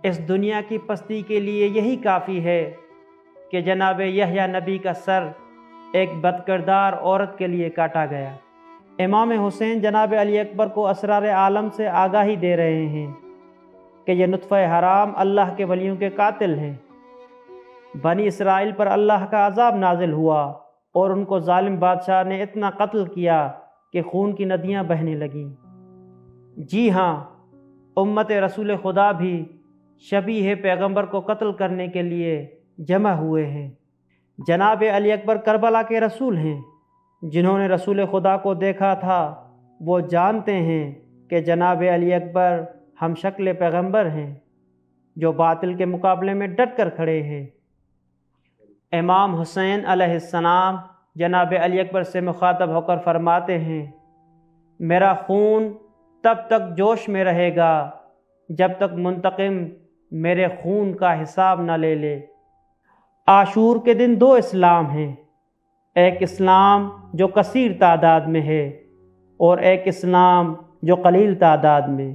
اس دنیا کی پستی کے لیے یہی کافی ہے کہ جناب یحییٰ نبی کا سر ایک بدکردار عورت کے لیے کاٹا گیا۔ امام حسین جناب علی اکبر کو اسرار عالم سے آگاہی دے رہے ہیں کہ یہ نطفہ حرام اللہ کے ولیوں کے قاتل ہیں۔ بنی اسرائیل پر اللہ کا عذاب نازل ہوا اور ان کو ظالم بادشاہ نے اتنا قتل کیا کہ خون کی ندیاں بہنے لگیں۔ جی ہاں، امت رسول خدا بھی شبیہ پیغمبر کو قتل کرنے کے لیے جمع ہوئے ہیں۔ جناب علی اکبر کربلا کے رسول ہیں۔ جنہوں نے رسول خدا کو دیکھا تھا وہ جانتے ہیں کہ جناب علی اکبر ہم شکل پیغمبر ہیں جو باطل کے مقابلے میں ڈٹ کر کھڑے ہیں۔ امام حسین علیہ السلام جناب علی اکبر سے مخاطب ہو کر فرماتے ہیں، میرا خون تب تک جوش میں رہے گا جب تک منتقم میرے خون کا حساب نہ لے لے۔ عاشور کے دن دو اسلام ہیں، ایک اسلام جو کثیر تعداد میں ہے اور ایک اسلام جو قلیل تعداد میں،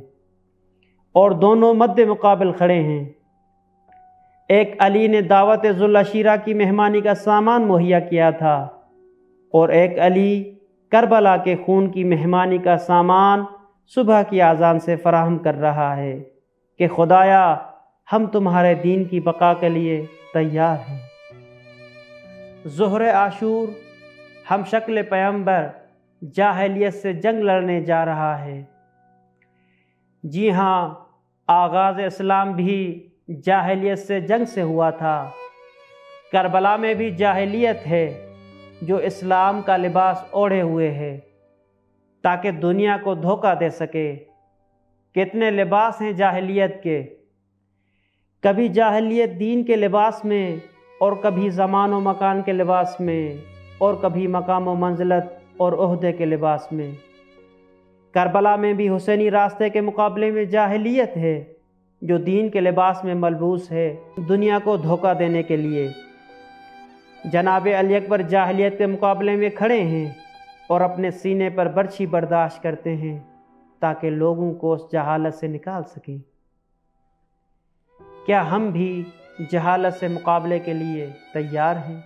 اور دونوں مد مقابل کھڑے ہیں۔ ایک علی نے دعوت ذوالعشیرہ کی مہمانی کا سامان مہیا کیا تھا اور ایک علی کربلا کے خون کی مہمانی کا سامان صبح کی اذان سے فراہم کر رہا ہے کہ خدایا ہم تمہارے دین کی بقا کے لیے تیار ہیں۔ ظہر عاشور ہم شکل پیغمبر جاہلیت سے جنگ لڑنے جا رہا ہے۔ جی ہاں، آغاز اسلام بھی جاہلیت سے جنگ سے ہوا تھا۔ کربلا میں بھی جاہلیت ہے جو اسلام کا لباس اوڑھے ہوئے ہے تاکہ دنیا کو دھوکہ دے سکے۔ کتنے لباس ہیں جاہلیت کے، کبھی جاہلیت دین کے لباس میں اور کبھی زمان و مکان کے لباس میں اور کبھی مقام و منزلت اور عہدے کے لباس میں۔ کربلا میں بھی حسینی راستے کے مقابلے میں جاہلیت ہے جو دین کے لباس میں ملبوس ہے دنیا کو دھوکہ دینے کے لیے۔ جناب علی اکبر جاہلیت کے مقابلے میں کھڑے ہیں اور اپنے سینے پر برچھی برداشت کرتے ہیں تاکہ لوگوں کو اس جہالت سے نکال سکیں۔ کیا ہم بھی جہالت سے مقابلے کے لیے تیار ہیں؟